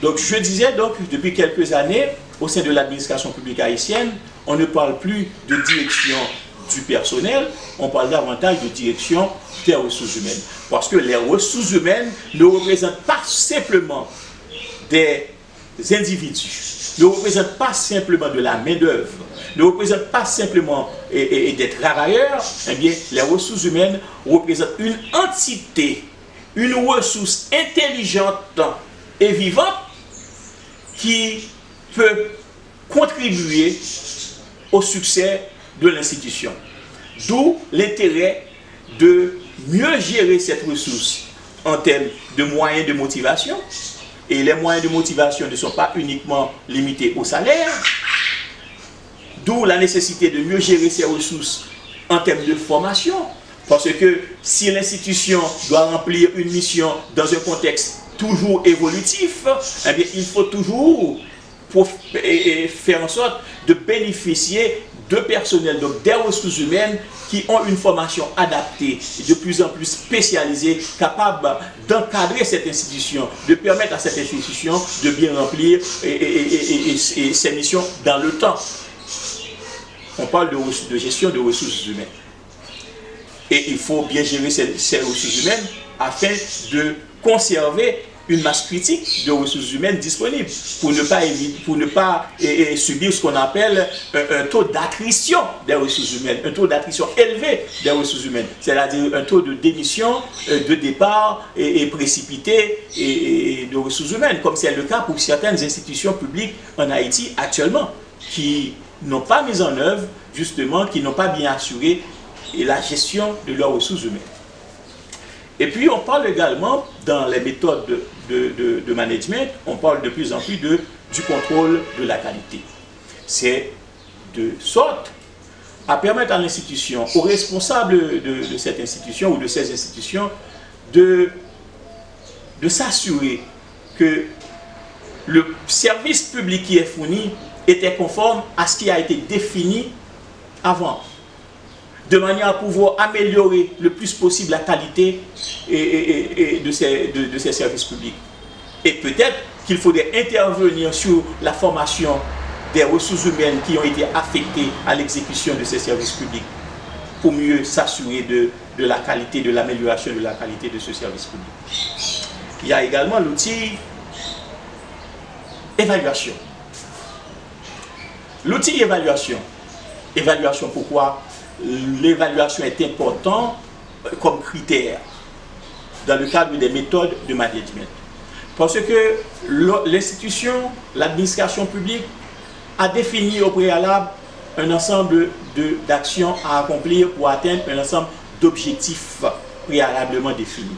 Donc je disais donc, depuis quelques années, au sein de l'administration publique haïtienne, on ne parle plus de direction du personnel, on parle davantage de direction des ressources humaines. Parce que les ressources humaines ne représentent pas simplement des individus, ne représentent pas simplement de la main-d'œuvre, ne représentent pas simplement des travailleurs. Eh bien, les ressources humaines représentent une entité, une ressource intelligente et vivante qui peut contribuer au succès de l'institution. D'où l'intérêt de mieux gérer cette ressource en termes de moyens de motivation. Et les moyens de motivation ne sont pas uniquement limités au salaire. D'où la nécessité de mieux gérer ces ressources en termes de formation. Parce que si l'institution doit remplir une mission dans un contexte toujours évolutif, eh bien, il faut toujours faire en sorte de bénéficier de personnel, donc des ressources humaines qui ont une formation adaptée, de plus en plus spécialisée, capable d'encadrer cette institution, de permettre à cette institution de bien remplir ses missions dans le temps. On parle de gestion de ressources humaines. Et il faut bien gérer ces ressources humaines afin de conserver une masse critique de ressources humaines disponibles pour ne pas subir ce qu'on appelle un taux d'attrition des ressources humaines, un taux d'attrition élevé des ressources humaines, c'est-à-dire un taux de démission, de départ précipité de ressources humaines, comme c'est le cas pour certaines institutions publiques en Haïti actuellement, qui n'ont pas mis en œuvre, justement, qui n'ont pas bien assuré la gestion de leurs ressources humaines. Et puis on parle également, dans les méthodes de management, on parle de plus en plus du contrôle de la qualité. C'est de sorte à permettre à l'institution, aux responsables de cette institution ou de ces institutions, de s'assurer que le service public qui est fourni était conforme à ce qui a été défini avant, de manière à pouvoir améliorer le plus possible la qualité de ces services publics. Et peut-être qu'il faudrait intervenir sur la formation des ressources humaines qui ont été affectées à l'exécution de ces services publics pour mieux s'assurer de la qualité, de l'amélioration de la qualité de ce service public. Il y a également l'outil évaluation. L'outil évaluation. Évaluation, pourquoi? L'évaluation est importante comme critère dans le cadre des méthodes de management. Parce que l'institution, l'administration publique a défini au préalable un ensemble d'actions à accomplir pour atteindre un ensemble d'objectifs préalablement définis.